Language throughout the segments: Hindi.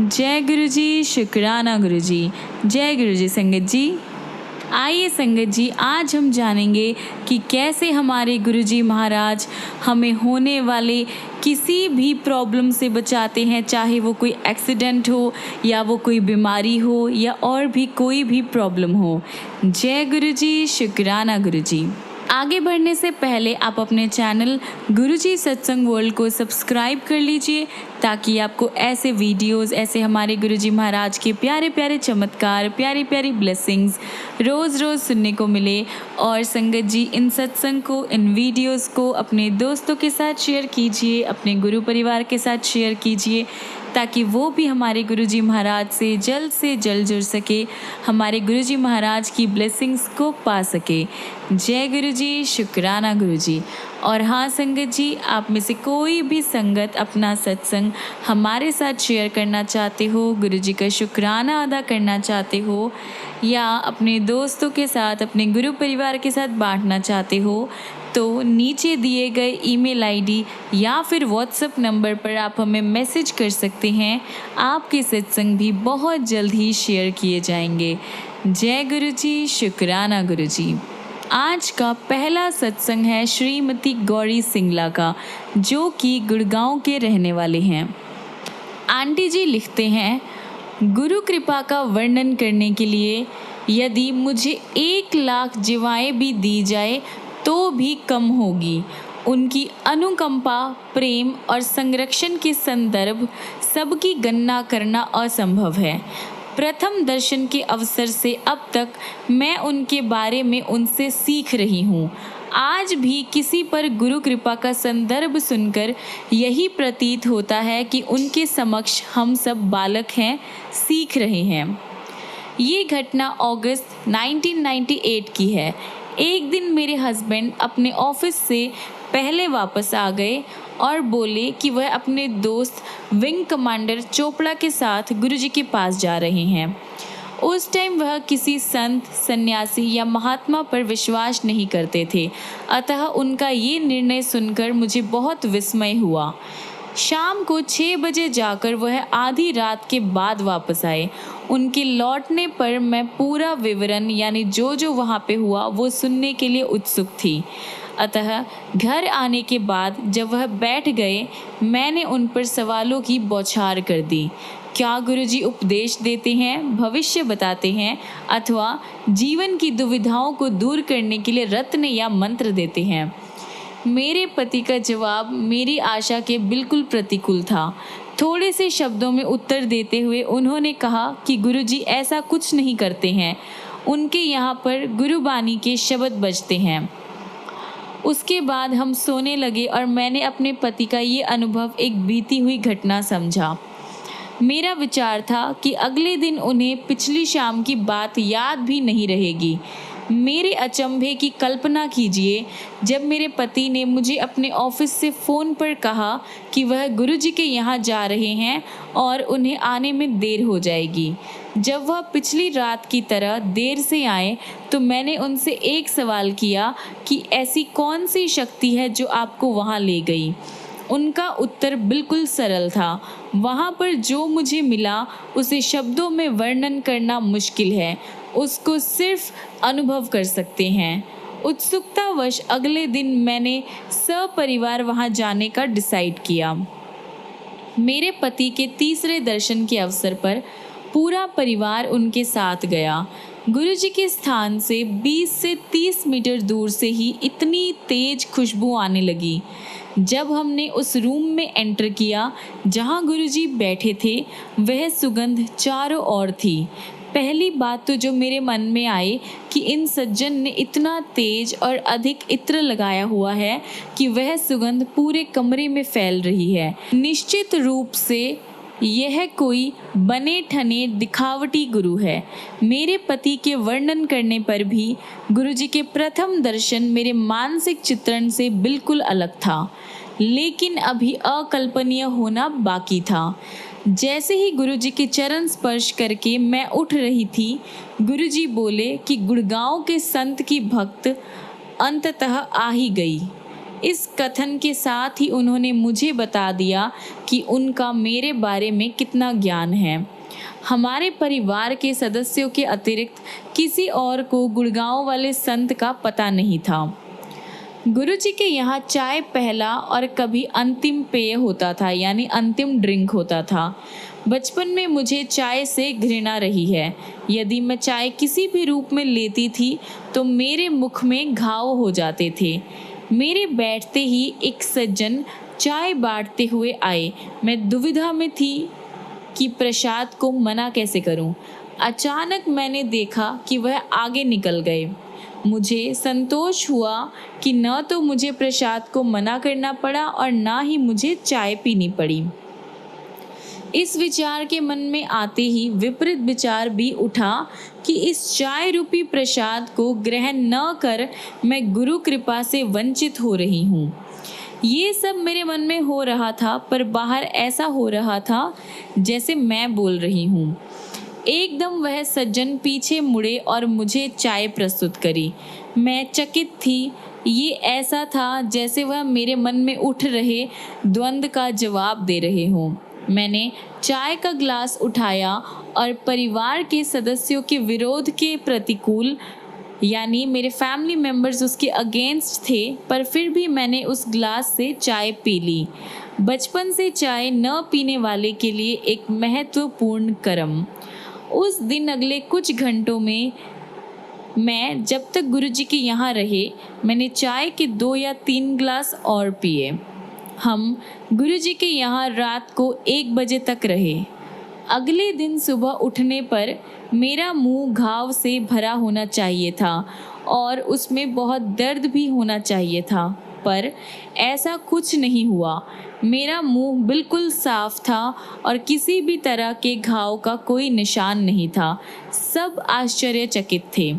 जय गुरु जी, शुक्राना गुरु जी। जय गुरु जी संगत जी। आइए संगत जी, आज हम जानेंगे कि कैसे हमारे गुरु जी महाराज हमें होने वाले किसी भी प्रॉब्लम से बचाते हैं, चाहे वो कोई एक्सीडेंट हो या वो कोई बीमारी हो या और भी कोई भी प्रॉब्लम हो। जय गुरु जी, शुक्राना गुरु जी। आगे बढ़ने से पहले आप अपने चैनल गुरुजी सत्संग वर्ल्ड को सब्सक्राइब कर लीजिए, ताकि आपको ऐसे वीडियोस, ऐसे हमारे गुरुजी महाराज के प्यारे प्यारे चमत्कार, प्यारी प्यारी ब्लेसिंग्स रोज़ रोज़ सुनने को मिले। और संगत जी, इन सत्संग को, इन वीडियोस को अपने दोस्तों के साथ शेयर कीजिए, अपने गुरु परिवार के साथ शेयर कीजिए, ताकि वो भी हमारे गुरुजी महाराज से जल्द जुड़ सके, हमारे गुरुजी महाराज की ब्लेसिंग्स को पा सके। जय गुरुजी, शुक्राना गुरुजी। और हाँ संगत जी, आप में से कोई भी संगत अपना सत्संग हमारे साथ शेयर करना चाहते हो, गुरुजी का शुक्राना अदा करना चाहते हो, या अपने दोस्तों के साथ, अपने गुरु परिवार के साथ बांटना चाहते हो, तो नीचे दिए गए ईमेल आईडी या फिर व्हाट्सएप नंबर पर आप हमें मैसेज कर सकते हैं। आपके सत्संग भी बहुत जल्द ही शेयर किए जाएंगे। जय गुरुजी, शुक्राना गुरुजी। आज का पहला सत्संग है श्रीमती गौरी सिंगला का, जो कि गुड़गांव के रहने वाले हैं। आंटी जी लिखते हैं, गुरु कृपा का वर्णन करने के लिए यदि मुझे 1,00,000 जीवाएं भी दी जाए तो भी कम होगी। उनकी अनुकंपा, प्रेम और संरक्षण के संदर्भ सबकी गणना करना असंभव है। प्रथम दर्शन के अवसर से अब तक मैं उनके बारे में उनसे सीख रही हूँ। आज भी किसी पर गुरु कृपा का संदर्भ सुनकर यही प्रतीत होता है कि उनके समक्ष हम सब बालक हैं, सीख रहे हैं। ये घटना अगस्त 1998 की है। एक दिन मेरे हस्बैंड अपने ऑफिस से पहले वापस आ गए और बोले कि वह अपने दोस्त विंग कमांडर चोपड़ा के साथ गुरुजी के पास जा रहे हैं। उस टाइम वह किसी संत, सन्यासी या महात्मा पर विश्वास नहीं करते थे, अतः उनका ये निर्णय सुनकर मुझे बहुत विस्मय हुआ। शाम को 6 बजे जाकर वह आधी रात के बाद वापस आए। उनके लौटने पर मैं पूरा विवरण, यानी जो जो वहाँ पे हुआ, वो सुनने के लिए उत्सुक थी। अतः घर आने के बाद जब वह बैठ गए, मैंने उन पर सवालों की बौछार कर दी। क्या गुरुजी उपदेश देते हैं, भविष्य बताते हैं, अथवा जीवन की दुविधाओं को दूर करने के लिए रत्न या मंत्र देते हैं? मेरे पति का जवाब मेरी आशा के बिल्कुल प्रतिकूल था। थोड़े से शब्दों में उत्तर देते हुए उन्होंने कहा कि गुरुजी ऐसा कुछ नहीं करते हैं, उनके यहाँ पर गुरुबानी के शब्द बजते हैं। उसके बाद हम सोने लगे और मैंने अपने पति का ये अनुभव एक बीती हुई घटना समझा। मेरा विचार था कि अगले दिन उन्हें पिछली शाम की बात याद भी नहीं रहेगी। मेरे अचंभे की कल्पना कीजिए जब मेरे पति ने मुझे अपने ऑफिस से फ़ोन पर कहा कि वह गुरुजी के यहाँ जा रहे हैं और उन्हें आने में देर हो जाएगी। जब वह पिछली रात की तरह देर से आए तो मैंने उनसे एक सवाल किया कि ऐसी कौन सी शक्ति है जो आपको वहाँ ले गई। उनका उत्तर बिल्कुल सरल था, वहाँ पर जो मुझे मिला उसे शब्दों में वर्णन करना मुश्किल है, उसको सिर्फ अनुभव कर सकते हैं। उत्सुकतावश अगले दिन मैंने सपरिवार वहाँ जाने का डिसाइड किया। मेरे पति के तीसरे दर्शन के अवसर पर पूरा परिवार उनके साथ गया। गुरुजी के स्थान से 20 से 30 मीटर दूर से ही इतनी तेज खुशबू आने लगी। जब हमने उस रूम में एंटर किया जहां गुरुजी बैठे थे, वह सुगंध चारों ओर थी। पहली बात तो जो मेरे मन में आई कि इन सज्जन ने इतना तेज और अधिक इत्र लगाया हुआ है कि वह सुगंध पूरे कमरे में फैल रही है। निश्चित रूप से यह कोई बने ठने दिखावटी गुरु है। मेरे पति के वर्णन करने पर भी गुरुजी के प्रथम दर्शन मेरे मानसिक चित्रण से बिल्कुल अलग था, लेकिन अभी अकल्पनीय होना बाकी था। जैसे ही गुरुजी के चरण स्पर्श करके मैं उठ रही थी, गुरुजी बोले कि गुड़गांव के संत की भक्त अंततः आ ही गई। इस कथन के साथ ही उन्होंने मुझे बता दिया कि उनका मेरे बारे में कितना ज्ञान है। हमारे परिवार के सदस्यों के अतिरिक्त किसी और को गुड़गांव वाले संत का पता नहीं था। गुरुजी के यहाँ चाय पहला और कभी अंतिम पेय होता था, यानी अंतिम ड्रिंक होता था। बचपन में मुझे चाय से घृणा रही है। यदि मैं चाय किसी भी रूप में लेती थी तो मेरे मुख में घाव हो जाते थे। मेरे बैठते ही एक सज्जन चाय बांटते हुए आए। मैं दुविधा में थी कि प्रसाद को मना कैसे करूं। अचानक मैंने देखा कि वह आगे निकल गए। मुझे संतोष हुआ कि न तो मुझे प्रसाद को मना करना पड़ा और ना ही मुझे चाय पीनी पड़ी। इस विचार के मन में आते ही विपरीत विचार भी उठा कि इस चाय रूपी प्रसाद को ग्रहण न कर मैं गुरु कृपा से वंचित हो रही हूँ। ये सब मेरे मन में हो रहा था, पर बाहर ऐसा हो रहा था जैसे मैं बोल रही हूँ। एकदम वह सज्जन पीछे मुड़े और मुझे चाय प्रस्तुत करी। मैं चकित थी। ये ऐसा था जैसे वह मेरे मन में उठ रहे द्वंद्व का जवाब दे रहे हों। मैंने चाय का ग्लास उठाया और परिवार के सदस्यों के विरोध के प्रतिकूल, यानी मेरे फैमिली मेम्बर्स उसके अगेंस्ट थे, पर फिर भी मैंने उस ग्लास से चाय पी ली। बचपन से चाय न पीने वाले के लिए एक महत्वपूर्ण कर्म। उस दिन अगले कुछ घंटों में मैं जब तक गुरुजी के यहाँ रहे, मैंने चाय के 2 या 3 ग्लास और पिए। हम गुरुजी के यहाँ रात को 1 बजे तक रहे। अगले दिन सुबह उठने पर मेरा मुंह घाव से भरा होना चाहिए था और उसमें बहुत दर्द भी होना चाहिए था, पर ऐसा कुछ नहीं हुआ। मेरा मुंह बिल्कुल साफ था और किसी भी तरह के घाव का कोई निशान नहीं था। सब आश्चर्यचकित थे।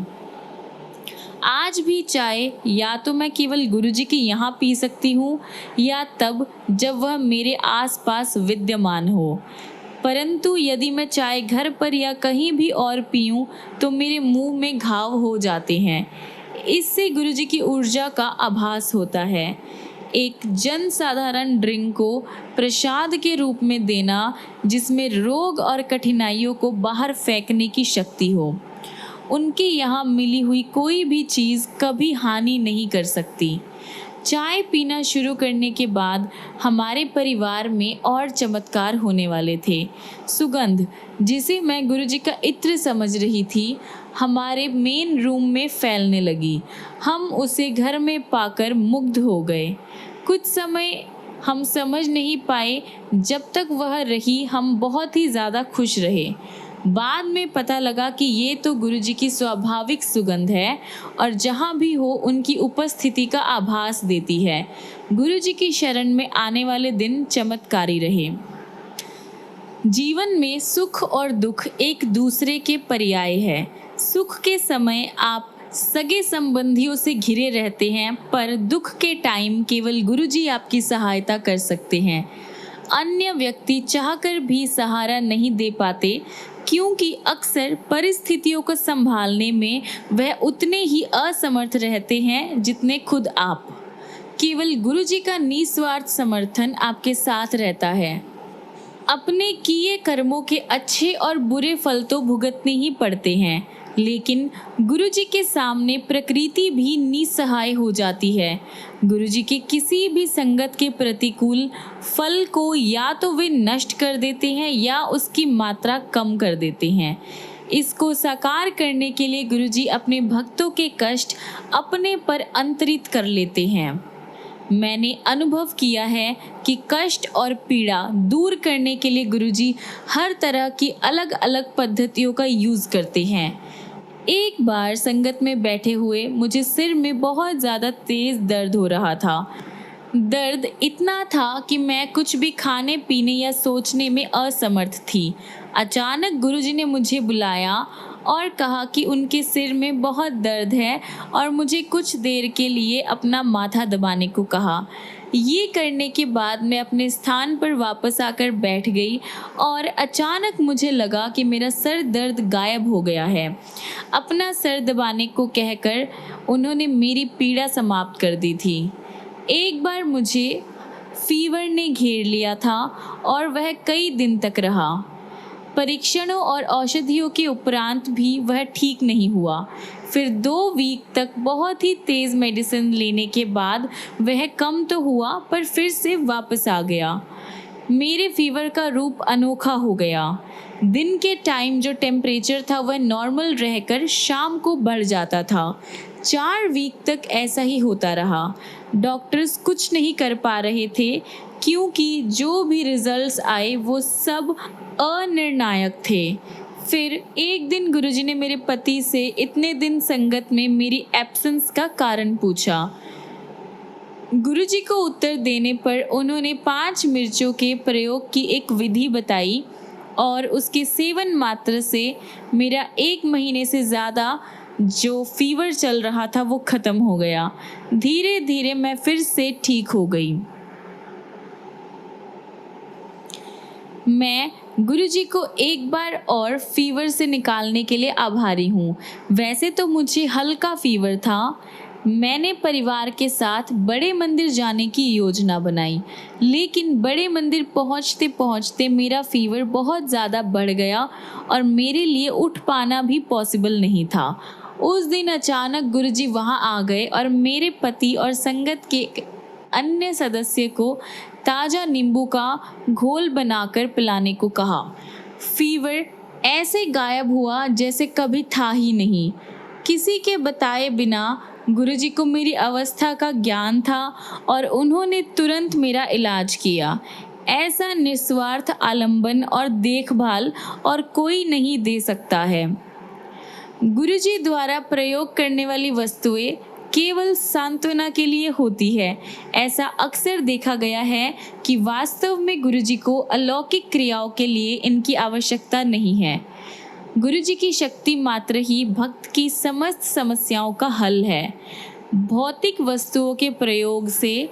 आज भी चाय या तो मैं केवल गुरुजी के यहाँ पी सकती हूँ या तब जब वह मेरे आसपास विद्यमान हो, परंतु यदि मैं चाय घर पर या कहीं भी और पीऊँ तो मेरे मुंह में घाव हो जाते हैं। इससे गुरुजी की ऊर्जा का आभास होता है। एक जन साधारण ड्रिंक को प्रसाद के रूप में देना जिसमें रोग और कठिनाइयों को बाहर फेंकने की शक्ति हो। उनके यहाँ मिली हुई कोई भी चीज़ कभी हानि नहीं कर सकती। चाय पीना शुरू करने के बाद हमारे परिवार में और चमत्कार होने वाले थे। सुगंध, जिसे मैं गुरुजी का इत्र समझ रही थी, हमारे मेन रूम में फैलने लगी। हम उसे घर में पाकर मुग्ध हो गए। कुछ समय हम समझ नहीं पाए, जब तक वह रही हम बहुत ही ज़्यादा खुश रहे। बाद में पता लगा कि ये तो गुरुजी की स्वाभाविक सुगंध है और जहाँ भी हो उनकी उपस्थिति का आभास देती है। गुरुजी की शरण में आने वाले दिन चमत्कारी रहे। जीवन में सुख और दुख एक दूसरे के पर्याय है। सुख के समय आप सगे संबंधियों से घिरे रहते हैं, पर दुख के टाइम केवल गुरुजी आपकी सहायता कर सकते हैं। अन्य व्यक्ति चाहकर भी सहारा नहीं दे पाते, क्योंकि अक्सर परिस्थितियों को संभालने में वह उतने ही असमर्थ रहते हैं जितने खुद आप। केवल गुरुजी का निस्वार्थ समर्थन आपके साथ रहता है। अपने किए कर्मों के अच्छे और बुरे फल तो भुगतने ही पड़ते हैं, लेकिन गुरुजी के सामने प्रकृति भी निसहाय हो जाती है। गुरुजी के किसी भी संगत के प्रतिकूल फल को या तो वे नष्ट कर देते हैं या उसकी मात्रा कम कर देते हैं। इसको साकार करने के लिए गुरुजी अपने भक्तों के कष्ट अपने पर अंतरित कर लेते हैं। मैंने अनुभव किया है कि कष्ट और पीड़ा दूर करने के लिए गुरुजी हर तरह की अलग अलग पद्धतियों का यूज़ करते हैं। एक बार संगत में बैठे हुए मुझे सिर में बहुत ज़्यादा तेज़ दर्द हो रहा था। दर्द इतना था कि मैं कुछ भी खाने पीने या सोचने में असमर्थ थी। अचानक गुरुजी ने मुझे बुलाया और कहा कि उनके सिर में बहुत दर्द है और मुझे कुछ देर के लिए अपना माथा दबाने को कहा। ये करने के बाद मैं अपने स्थान पर वापस आकर बैठ गई और अचानक मुझे लगा कि मेरा सर दर्द गायब हो गया है। अपना सर दबाने को कहकर उन्होंने मेरी पीड़ा समाप्त कर दी थी। एक बार मुझे फीवर ने घेर लिया था और वह कई दिन तक रहा। परीक्षणों और औषधियों के उपरांत भी वह ठीक नहीं हुआ। फिर 2 वीक तक बहुत ही तेज़ मेडिसिन लेने के बाद वह कम तो हुआ पर फिर से वापस आ गया। मेरे फीवर का रूप अनोखा हो गया। दिन के टाइम जो टेम्परेचर था वह नॉर्मल रहकर शाम को बढ़ जाता था। 4 वीक तक ऐसा ही होता रहा। डॉक्टर्स कुछ नहीं कर पा रहे थे क्योंकि जो भी रिजल्ट्स आए वो सब अनिर्णायक थे। फिर एक दिन गुरुजी ने मेरे पति से इतने दिन संगत में मेरी एब्सेंस का कारण पूछा। गुरुजी को उत्तर देने पर उन्होंने 5 मिर्चों के प्रयोग की एक विधि बताई और उसके सेवन मात्र से मेरा 1 महीने से ज़्यादा जो फीवर चल रहा था वो ख़त्म हो गया। धीरे धीरे मैं फिर से ठीक हो गई। मैं गुरुजी को एक बार और फीवर से निकालने के लिए आभारी हूँ। वैसे तो मुझे हल्का फीवर था। मैंने परिवार के साथ बड़े मंदिर जाने की योजना बनाई, लेकिन बड़े मंदिर पहुँचते पहुँचते मेरा फीवर बहुत ज़्यादा बढ़ गया और मेरे लिए उठ पाना भी पॉसिबल नहीं था। उस दिन अचानक गुरुजी वहाँ आ गए और मेरे पति और संगत के अन्य सदस्य को ताज़ा नींबू का घोल बनाकर पिलाने को कहा। फीवर ऐसे गायब हुआ जैसे कभी था ही नहीं। किसी के बताए बिना गुरुजी को मेरी अवस्था का ज्ञान था और उन्होंने तुरंत मेरा इलाज किया। ऐसा निस्वार्थ आलंबन और देखभाल और कोई नहीं दे सकता है। गुरुजी द्वारा प्रयोग करने वाली वस्तुएं केवल सांत्वना के लिए होती है। ऐसा अक्सर देखा गया है कि वास्तव में गुरुजी को अलौकिक क्रियाओं के लिए इनकी आवश्यकता नहीं है। गुरुजी की शक्ति मात्र ही भक्त की समस्त समस्याओं का हल है। भौतिक वस्तुओं के प्रयोग से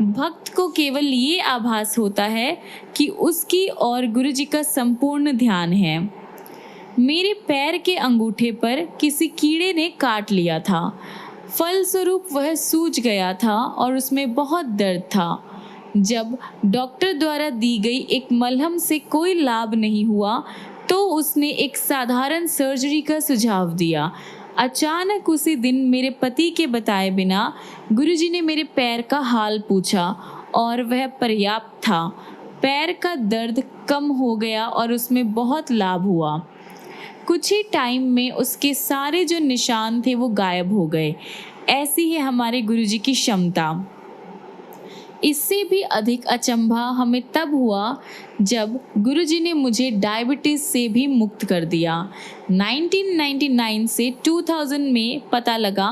भक्त को केवल ये आभास होता है कि उसकी और गुरुजी का संपूर्ण ध्यान है। मेरे पैर के अंगूठे पर किसी कीड़े ने काट लिया था। फलस्वरूप वह सूज गया था और उसमें बहुत दर्द था। जब डॉक्टर द्वारा दी गई एक मलहम से कोई लाभ नहीं हुआ तो उसने एक साधारण सर्जरी का सुझाव दिया। अचानक उसी दिन मेरे पति के बताए बिना गुरुजी ने मेरे पैर का हाल पूछा और वह पर्याप्त था। पैर का दर्द कम हो गया और उसमें बहुत लाभ हुआ। कुछ ही टाइम में उसके सारे जो निशान थे वो गायब हो गए। ऐसी है हमारे गुरुजी की क्षमता। इससे भी अधिक अचंभा हमें तब हुआ जब गुरुजी ने मुझे डायबिटीज़ से भी मुक्त कर दिया। 1999 से 2000 में पता लगा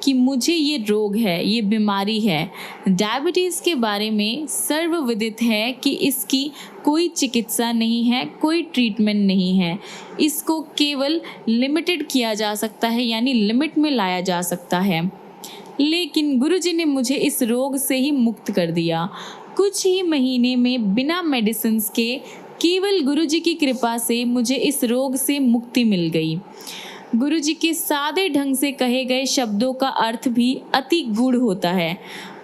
कि मुझे ये रोग है, ये बीमारी है। डायबिटीज़ के बारे में सर्वविदित है कि इसकी कोई चिकित्सा नहीं है, कोई ट्रीटमेंट नहीं है। इसको केवल लिमिटेड किया जा सकता है, यानी लिमिट में लाया जा सकता है। लेकिन गुरुजी ने मुझे इस रोग से ही मुक्त कर दिया। कुछ ही महीने में बिना मेडिसिन के केवल गुरुजी की कृपा से मुझे इस रोग से मुक्ति मिल गई। गुरुजी के सादे ढंग से कहे गए शब्दों का अर्थ भी अति गूढ़ होता है।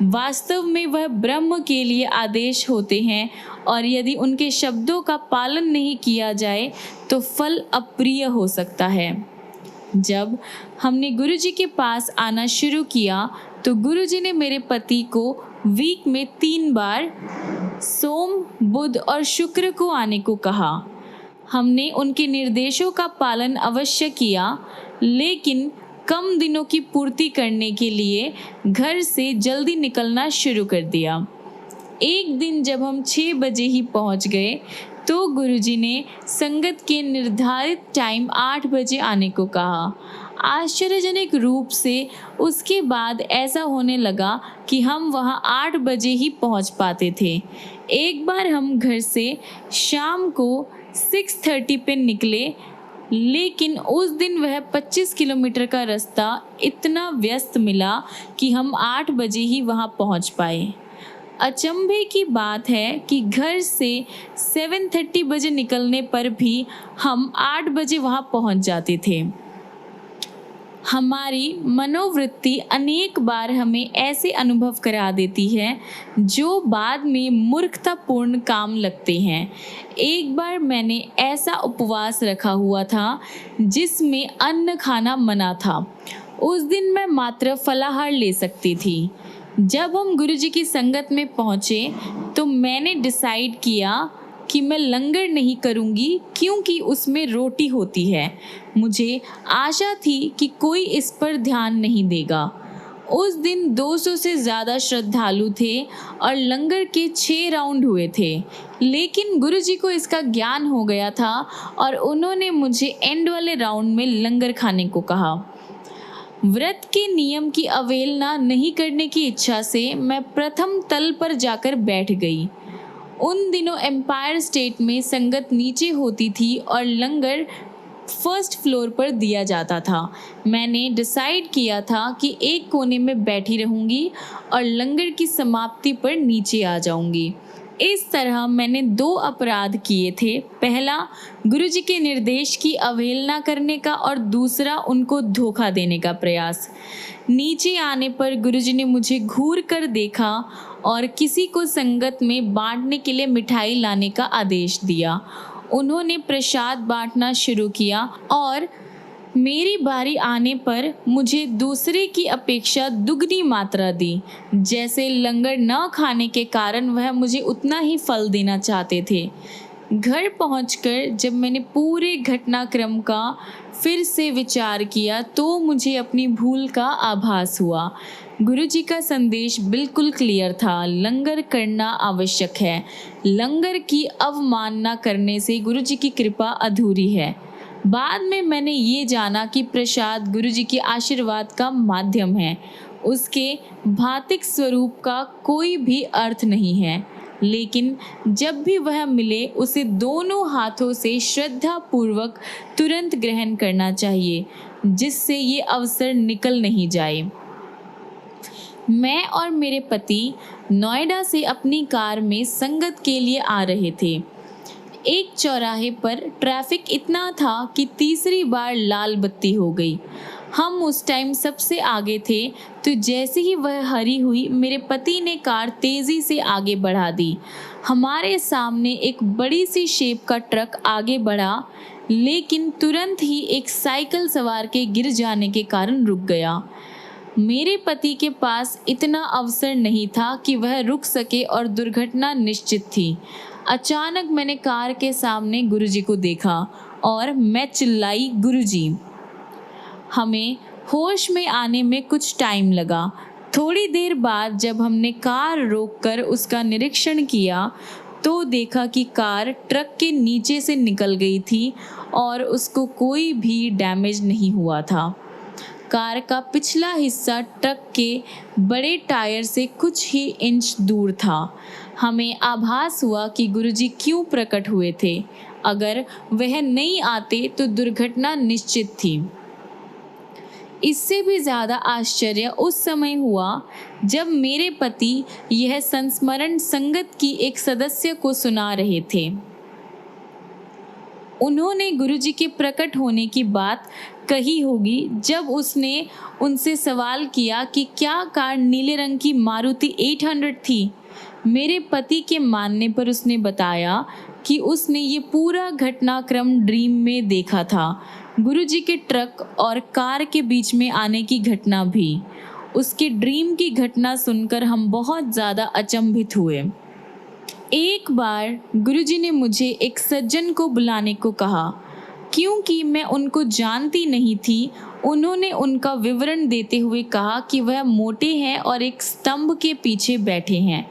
वास्तव में वह ब्रह्म के लिए आदेश होते हैं और यदि उनके शब्दों का पालन नहीं किया जाए तो फल अप्रिय हो सकता है। जब हमने गुरुजी के पास आना शुरू किया तो गुरुजी ने मेरे पति को वीक में 3 बार सोम, बुध और शुक्र को आने को कहा। हमने उनके निर्देशों का पालन अवश्य किया, लेकिन कम दिनों की पूर्ति करने के लिए घर से जल्दी निकलना शुरू कर दिया। एक दिन जब हम 6 बजे ही पहुंच गए तो गुरुजी ने संगत के निर्धारित टाइम 8 बजे आने को कहा। आश्चर्यजनक रूप से उसके बाद ऐसा होने लगा कि हम वहां 8 बजे ही पहुंच पाते थे। एक बार हम घर से शाम को 6:30 पे निकले, लेकिन उस दिन वह 25 किलोमीटर का रास्ता इतना व्यस्त मिला कि हम 8 बजे ही वहां पहुंच पाए। अचंभे की बात है कि घर से 7:30 बजे निकलने पर भी हम 8 बजे वहां पहुंच जाते थे। हमारी मनोवृत्ति अनेक बार हमें ऐसे अनुभव करा देती है जो बाद में मूर्खतापूर्ण काम लगते हैं। एक बार मैंने ऐसा उपवास रखा हुआ था जिसमें अन्न खाना मना था। उस दिन मैं मात्र फलाहार ले सकती थी। जब हम गुरुजी की संगत में पहुँचे तो मैंने डिसाइड किया कि मैं लंगर नहीं करूँगी क्योंकि उसमें रोटी होती है। मुझे आशा थी कि कोई इस पर ध्यान नहीं देगा। उस दिन 200 से ज़्यादा श्रद्धालु थे और लंगर के 6 राउंड हुए थे, लेकिन गुरुजी को इसका ज्ञान हो गया था और उन्होंने मुझे एंड वाले राउंड में लंगर खाने को कहा। व्रत के नियम की अवहेलना नहीं करने की इच्छा से मैं प्रथम तल पर जाकर बैठ गई। उन दिनों एम्पायर स्टेट में संगत नीचे होती थी और लंगर फर्स्ट फ्लोर पर दिया जाता था। मैंने डिसाइड किया था कि एक कोने में बैठी रहूँगी और लंगर की समाप्ति पर नीचे आ जाऊँगी। इस तरह मैंने 2 अपराध किए थे। पहला, गुरुजी के निर्देश की अवहेलना करने का और दूसरा, उनको धोखा देने का प्रयास। नीचे आने पर गुरुजी ने मुझे घूर कर देखा और किसी को संगत में बांटने के लिए मिठाई लाने का आदेश दिया। उन्होंने प्रसाद बांटना शुरू किया और मेरी बारी आने पर मुझे दूसरे की अपेक्षा दुगनी मात्रा दी। जैसे लंगर न खाने के कारण वह मुझे उतना ही फल देना चाहते थे। घर पहुंचकर जब मैंने पूरे घटनाक्रम का फिर से विचार किया तो मुझे अपनी भूल का आभास हुआ। गुरुजी का संदेश बिल्कुल क्लियर था, लंगर करना आवश्यक है। लंगर की अवमानना करने से गुरुजी की कृपा अधूरी है। बाद में मैंने ये जाना कि प्रसाद गुरुजी के आशीर्वाद का माध्यम है, उसके भौतिक स्वरूप का कोई भी अर्थ नहीं है। लेकिन जब भी वह मिले उसे दोनों हाथों से श्रद्धा पूर्वक तुरंत ग्रहण करना चाहिए, जिससे ये अवसर निकल नहीं जाए। मैं और मेरे पति नोएडा से अपनी कार में संगत के लिए आ रहे थे। एक चौराहे पर ट्रैफिक इतना था कि तीसरी बार लाल बत्ती हो गई। हम उस टाइम सबसे आगे थे, तो जैसे ही वह हरी हुई मेरे पति ने कार तेज़ी से आगे बढ़ा दी। हमारे सामने एक बड़ी सी शेप का ट्रक आगे बढ़ा, लेकिन तुरंत ही एक साइकिल सवार के गिर जाने के कारण रुक गया। मेरे पति के पास इतना अवसर नहीं था कि वह रुक सके और दुर्घटना निश्चित थी। अचानक मैंने कार के सामने गुरुजी को देखा और मैं चिल्लाई, गुरुजी। हमें होश में आने में कुछ टाइम लगा। थोड़ी देर बाद जब हमने कार रोककर उसका निरीक्षण किया तो देखा कि कार ट्रक के नीचे से निकल गई थी और उसको कोई भी डैमेज नहीं हुआ था। कार का पिछला हिस्सा ट्रक के बड़े टायर से कुछ ही इंच दूर था। हमें आभास हुआ कि गुरुजी क्यों प्रकट हुए थे। अगर वह नहीं आते तो दुर्घटना निश्चित थी। इससे भी ज़्यादा आश्चर्य उस समय हुआ जब मेरे पति यह संस्मरण संगत की एक सदस्य को सुना रहे थे। उन्होंने गुरुजी के प्रकट होने की बात कही होगी जब उसने उनसे सवाल किया कि क्या कार नीले रंग की मारुति 800 थी। मेरे पति के मानने पर उसने बताया कि उसने ये पूरा घटनाक्रम ड्रीम में देखा था, गुरुजी के ट्रक और कार के बीच में आने की घटना भी। उसके ड्रीम की घटना सुनकर हम बहुत ज़्यादा अचंभित हुए। एक बार गुरुजी ने मुझे एक सज्जन को बुलाने को कहा। क्योंकि मैं उनको जानती नहीं थी, उन्होंने उनका विवरण देते हुए कहा कि वह मोटे हैं और एक स्तंभ के पीछे बैठे हैं।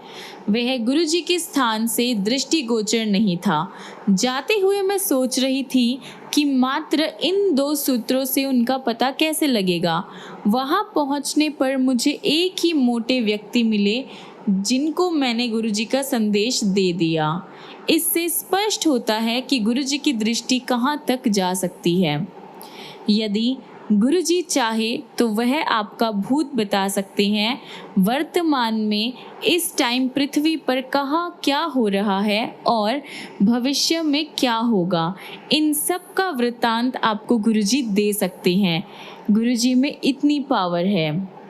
वह गुरुजी के स्थान से दृष्टिगोचर नहीं था। जाते हुए मैं सोच रही थी कि मात्र इन 2 सूत्रों से उनका पता कैसे लगेगा। वहां पहुंचने पर मुझे एक ही मोटे व्यक्ति मिले जिनको मैंने गुरुजी का संदेश दे दिया। इससे स्पष्ट होता है कि गुरुजी की दृष्टि कहाँ तक जा सकती है। यदि गुरुजी चाहे तो वह आपका भूत बता सकते हैं, वर्तमान में इस टाइम पृथ्वी पर कहाँ क्या हो रहा है और भविष्य में क्या होगा, इन सब का वृत्तांत आपको गुरुजी दे सकते हैं। गुरुजी में इतनी पावर है।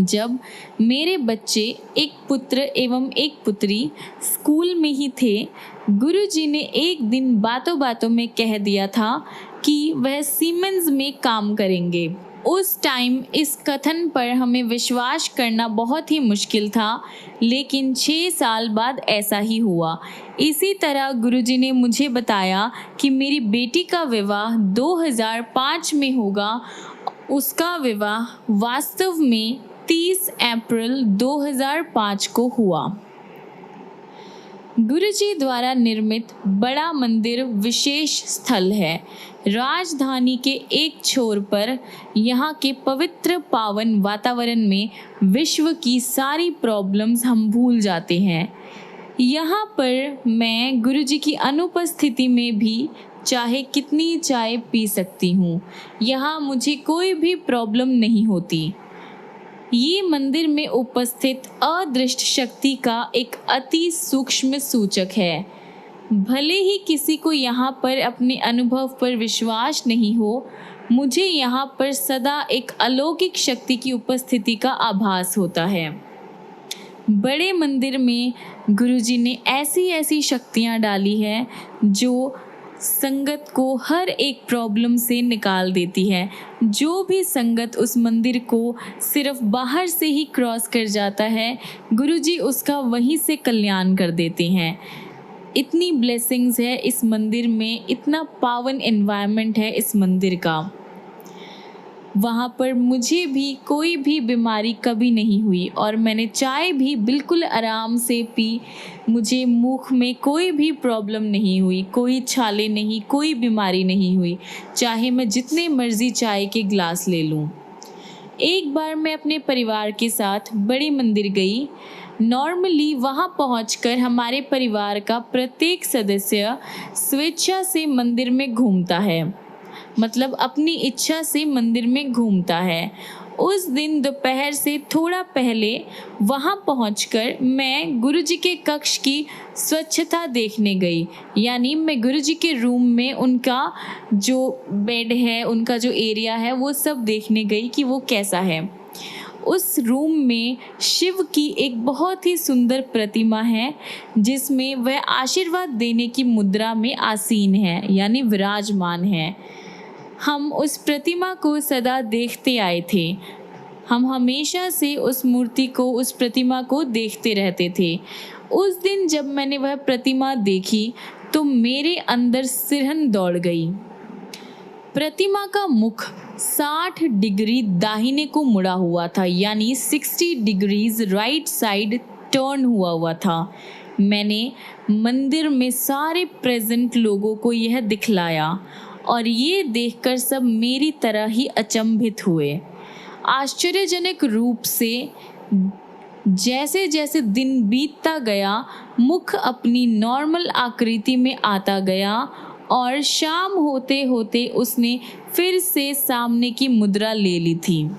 जब मेरे बच्चे, एक पुत्र एवं एक पुत्री, स्कूल में ही थे, गुरुजी ने एक दिन बातों बातों में कह दिया था कि वह सीमेंस में काम करेंगे। उस टाइम इस कथन पर हमें विश्वास करना बहुत ही मुश्किल था, लेकिन 6 साल बाद ऐसा ही हुआ। इसी तरह गुरुजी ने मुझे बताया कि मेरी बेटी का विवाह 2005 में होगा। उसका विवाह वास्तव में 30 अप्रैल 2005 को हुआ। गुरुजी द्वारा निर्मित बड़ा मंदिर विशेष स्थल है। राजधानी के एक छोर पर यहाँ के पवित्र पावन वातावरण में विश्व की सारी प्रॉब्लम्स हम भूल जाते हैं। यहाँ पर मैं गुरुजी की अनुपस्थिति में भी चाहे कितनी चाय पी सकती हूँ। यहाँ मुझे कोई भी प्रॉब्लम नहीं होती। ये मंदिर में उपस्थित अदृष्ट शक्ति का एक अति सूक्ष्म सूचक है। भले ही किसी को यहाँ पर अपने अनुभव पर विश्वास नहीं हो, मुझे यहाँ पर सदा एक अलौकिक शक्ति की उपस्थिति का आभास होता है। बड़े मंदिर में गुरुजी ने ऐसी ऐसी शक्तियाँ डाली है जो संगत को हर एक प्रॉब्लम से निकाल देती है। जो भी संगत उस मंदिर को सिर्फ बाहर से ही क्रॉस कर जाता है, गुरुजी उसका वहीं से कल्याण कर देते हैं। इतनी ब्लेसिंग्स है इस मंदिर में, इतना पावन एनवायरनमेंट है इस मंदिर का। वहाँ पर मुझे भी कोई भी बीमारी कभी नहीं हुई और मैंने चाय भी बिल्कुल आराम से पी। मुझे मुख में कोई भी प्रॉब्लम नहीं हुई, कोई छाले नहीं, कोई बीमारी नहीं हुई, चाहे मैं जितने मर्जी चाय के ग्लास ले लूँ। एक बार मैं अपने परिवार के साथ बड़े मंदिर गई। नॉर्मली वहाँ पहुँचकर हमारे परिवार का प्रत्येक सदस्य स्वेच्छा से मंदिर में घूमता है, मतलब अपनी इच्छा से मंदिर में घूमता है। उस दिन दोपहर से थोड़ा पहले वहाँ पहुँचकर मैं गुरुजी के कक्ष की स्वच्छता देखने गई। यानी मैं गुरुजी के रूम में उनका जो बेड है, उनका जो एरिया है, वो सब देखने गई कि वो कैसा है। उस रूम में शिव की एक बहुत ही सुंदर प्रतिमा है, जिसमें वह आशीर्वाद देने की मुद्रा में आसीन है, यानी विराजमान है। हम उस प्रतिमा को सदा देखते आए थे। हम हमेशा से उस मूर्ति को, उस प्रतिमा को देखते रहते थे। उस दिन जब मैंने वह प्रतिमा देखी तो मेरे अंदर सिरहन दौड़ गई। प्रतिमा का मुख 60 डिग्री दाहिने को मुड़ा हुआ था, यानी 60 डिग्रीज राइट साइड टर्न हुआ था। मैंने मंदिर में सारे प्रेजेंट लोगों को यह दिखलाया और ये देखकर सब मेरी तरह ही अचंभित हुए। आश्चर्यजनक रूप से जैसे जैसे दिन बीतता गया, मुख अपनी नॉर्मल आकृति में आता गया और शाम होते होते उसने फिर से सामने की मुद्रा ले ली थी।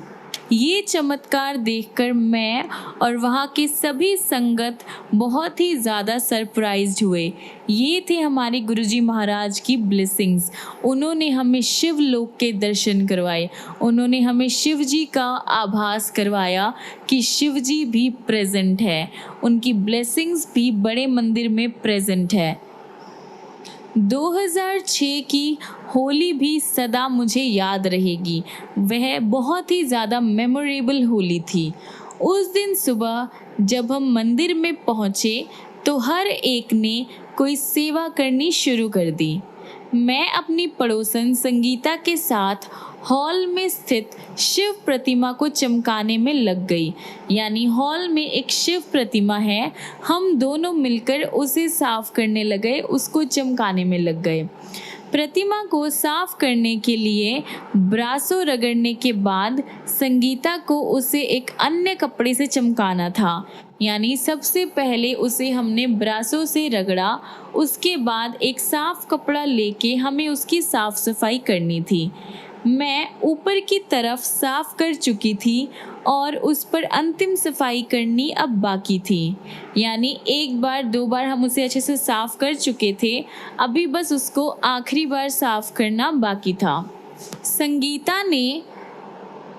ये चमत्कार देखकर मैं और वहाँ के सभी संगत बहुत ही ज़्यादा सरप्राइज्ड हुए। ये थे हमारे गुरुजी महाराज की ब्लेसिंग्स। उन्होंने हमें शिवलोक के दर्शन करवाए। उन्होंने हमें शिव जी का आभास करवाया कि शिव जी भी प्रेजेंट है। उनकी ब्लेसिंग्स भी बड़े मंदिर में प्रेजेंट है। 2006 की होली भी सदा मुझे याद रहेगी। वह बहुत ही ज़्यादा मेमोरेबल होली थी। उस दिन सुबह जब हम मंदिर में पहुँचे तो हर एक ने कोई सेवा करनी शुरू कर दी। मैं अपनी पड़ोसन संगीता के साथ हॉल में स्थित शिव प्रतिमा को चमकाने में लग गई। यानी हॉल में एक शिव प्रतिमा है, हम दोनों मिलकर उसे साफ करने लगे, उसको चमकाने में लग गए। प्रतिमा को साफ करने के लिए ब्रासों रगड़ने के बाद संगीता को उसे एक अन्य कपड़े से चमकाना था। यानी सबसे पहले उसे हमने ब्रासों से रगड़ा, उसके बाद एक साफ कपड़ा लेके हमें उसकी साफ सफाई करनी थी। मैं ऊपर की तरफ साफ कर चुकी थी और उस पर अंतिम सफाई करनी अब बाकी थी। यानी एक बार दो बार हम उसे अच्छे से साफ कर चुके थे, अभी बस उसको आखिरी बार साफ करना बाकी था। संगीता ने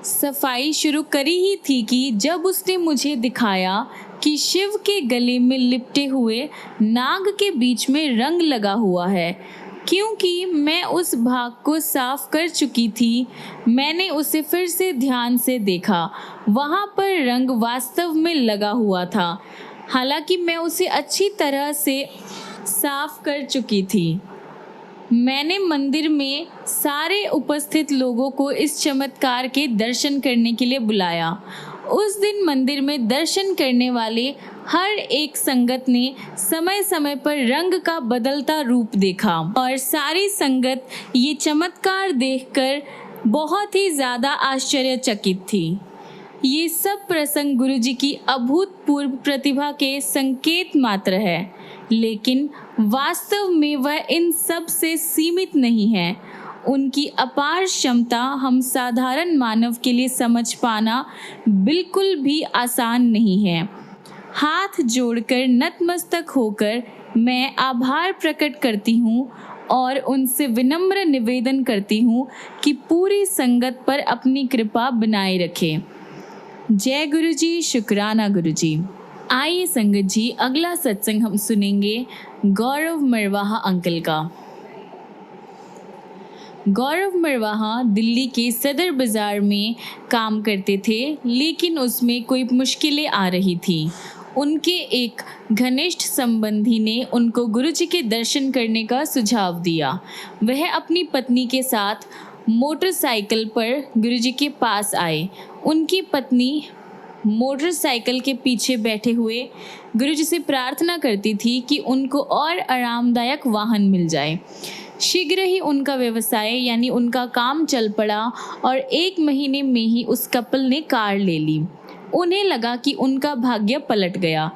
सफाई शुरू करी ही थी कि जब उसने मुझे दिखाया कि शिव के गले में लिपटे हुए नाग के बीच में रंग लगा हुआ है। क्योंकि मैं उस भाग को साफ कर चुकी थी, मैंने उसे फिर से ध्यान से देखा। वहाँ पर रंग वास्तव में लगा हुआ था, हालांकि मैं उसे अच्छी तरह से साफ कर चुकी थी। मैंने मंदिर में सारे उपस्थित लोगों को इस चमत्कार के दर्शन करने के लिए बुलाया। उस दिन मंदिर में दर्शन करने वाले हर एक संगत ने समय समय पर रंग का बदलता रूप देखा और सारी संगत ये चमत्कार देखकर बहुत ही ज़्यादा आश्चर्यचकित थी। ये सब प्रसंग गुरुजी की अभूतपूर्व प्रतिभा के संकेत मात्र है, लेकिन वास्तव में वह इन सब से सीमित नहीं है। उनकी अपार क्षमता हम साधारण मानव के लिए समझ पाना बिल्कुल भी आसान नहीं है। हाथ जोड़कर नतमस्तक होकर मैं आभार प्रकट करती हूँ और उनसे विनम्र निवेदन करती हूँ कि पूरी संगत पर अपनी कृपा बनाए रखें। जय गुरुजी, शुक्राना गुरुजी। आइए संगत जी, अगला सत्संग हम सुनेंगे गौरव मरवाहा अंकल का। गौरव मरवाहा दिल्ली के सदर बाज़ार में काम करते थे, लेकिन उसमें कोई मुश्किलें आ रही थी। उनके एक घनिष्ठ संबंधी ने उनको गुरुजी के दर्शन करने का सुझाव दिया। वह अपनी पत्नी के साथ मोटरसाइकिल पर गुरुजी के पास आए। उनकी पत्नी मोटरसाइकिल के पीछे बैठे हुए गुरुजी से प्रार्थना करती थी कि उनको और आरामदायक वाहन मिल जाए। शीघ्र ही उनका व्यवसाय यानी उनका काम चल पड़ा और 1 महीने में ही उस कपल ने कार ले ली। उन्हें लगा कि उनका भाग्य पलट गया।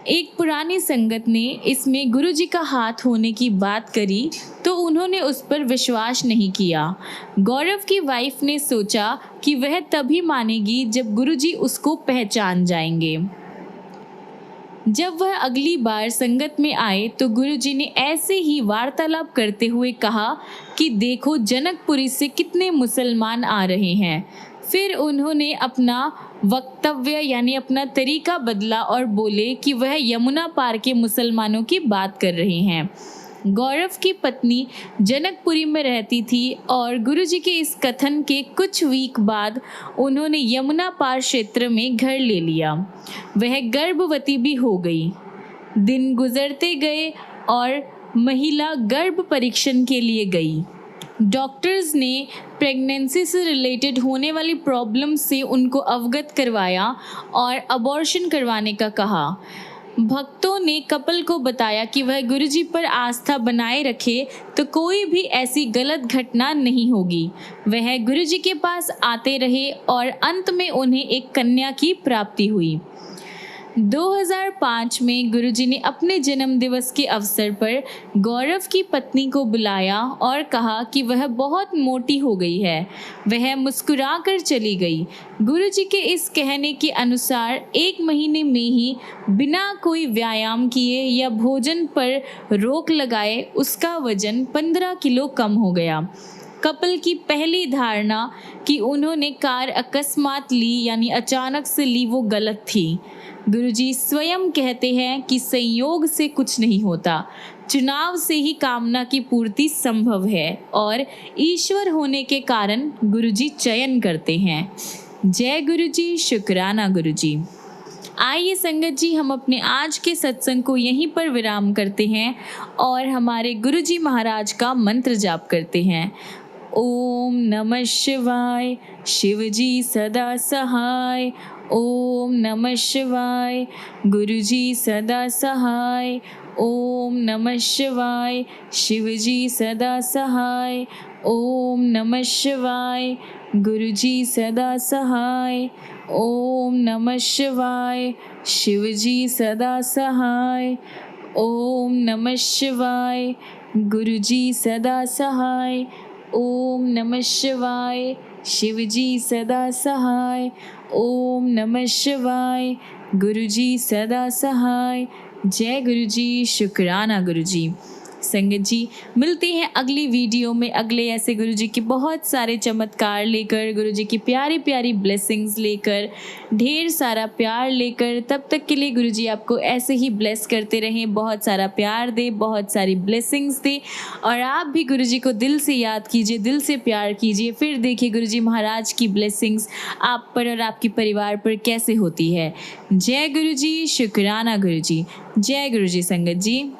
एक पुरानी संगत ने इसमें गुरुजी का हाथ होने की बात करी तो उन्होंने उस पर विश्वास नहीं किया। गौरव की वाइफ ने सोचा कि वह तभी मानेगी जब गुरुजी उसको पहचान जाएंगे। जब वह अगली बार संगत में आए तो गुरुजी ने ऐसे ही वार्तालाप करते हुए कहा कि देखो जनकपुरी से कितने मुसलमान आ रहे हैं। फिर उन्होंने अपना वक्तव्य यानी अपना तरीका बदला और बोले कि वह यमुना पार के मुसलमानों की बात कर रहे हैं। गौरव की पत्नी जनकपुरी में रहती थी और गुरुजी के इस कथन के कुछ वीक बाद उन्होंने यमुना पार क्षेत्र में घर ले लिया। वह गर्भवती भी हो गई। दिन गुजरते गए और महिला गर्भ परीक्षण के लिए गई। डॉक्टर्स ने प्रेगनेंसी से रिलेटेड होने वाली प्रॉब्लम से उनको अवगत करवाया और अबॉर्शन करवाने का कहा। भक्तों ने कपल को बताया कि वह गुरुजी पर आस्था बनाए रखे तो कोई भी ऐसी गलत घटना नहीं होगी। वह गुरुजी के पास आते रहे और अंत में उन्हें एक कन्या की प्राप्ति हुई। 2005 में गुरुजी ने अपने जन्मदिवस के अवसर पर गौरव की पत्नी को बुलाया और कहा कि वह बहुत मोटी हो गई है। वह मुस्कुराकर चली गई। गुरुजी के इस कहने के अनुसार 1 महीने में ही बिना कोई व्यायाम किए या भोजन पर रोक लगाए उसका वजन 15 किलो कम हो गया। कपल की पहली धारणा कि उन्होंने कार अकस्मात ली यानी अचानक से ली वो गलत थी। गुरुजी स्वयं कहते हैं कि संयोग से कुछ नहीं होता, चुनाव से ही कामना की पूर्ति संभव है और ईश्वर होने के कारण गुरुजी चयन करते हैं। जय गुरुजी, शुक्राना गुरुजी। आइए संगत जी, हम अपने आज के सत्संग को यहीं पर विराम करते हैं और हमारे गुरुजी महाराज का मंत्र जाप करते हैं। ओम नमः शिवाय, शिवजी सदा सहाय। ओम नमः शिवाय, गुरुजी सदा सहाय। ओम नमः शिवाय, शिवजी सदा सहाय। ओम नमः शिवाय, गुरुजी सदा सहाय। ओम नमः शिवाय, शिवजी सदा सहाय। ओम नमः शिवाय, गुरुजी सदा सहाय। ओम नमः शिवाय। शिव जी सदा सहाय। ओम नमः शिवाय। गुरु जी सदा सहाय। जय गुरु जी। शुक्राना गुरु जी। संगत जी, मिलते हैं अगली वीडियो में अगले ऐसे गुरु जी के बहुत सारे चमत्कार लेकर, गुरु जी की प्यारी प्यारी ब्लेसिंग्स लेकर, ढेर सारा प्यार लेकर। तब तक के लिए गुरु जी आपको ऐसे ही ब्लेस करते रहें, बहुत सारा प्यार दे, बहुत सारी ब्लेसिंग्स दे। और आप भी गुरु जी को दिल से याद कीजिए, दिल से प्यार कीजिए, फिर देखिए गुरु जी महाराज की ब्लेसिंग्स आप पर और आपके परिवार पर कैसे होती है। जय गुरु जी। शुक्राना गुरु जी। जय गुरु जी संगत जी।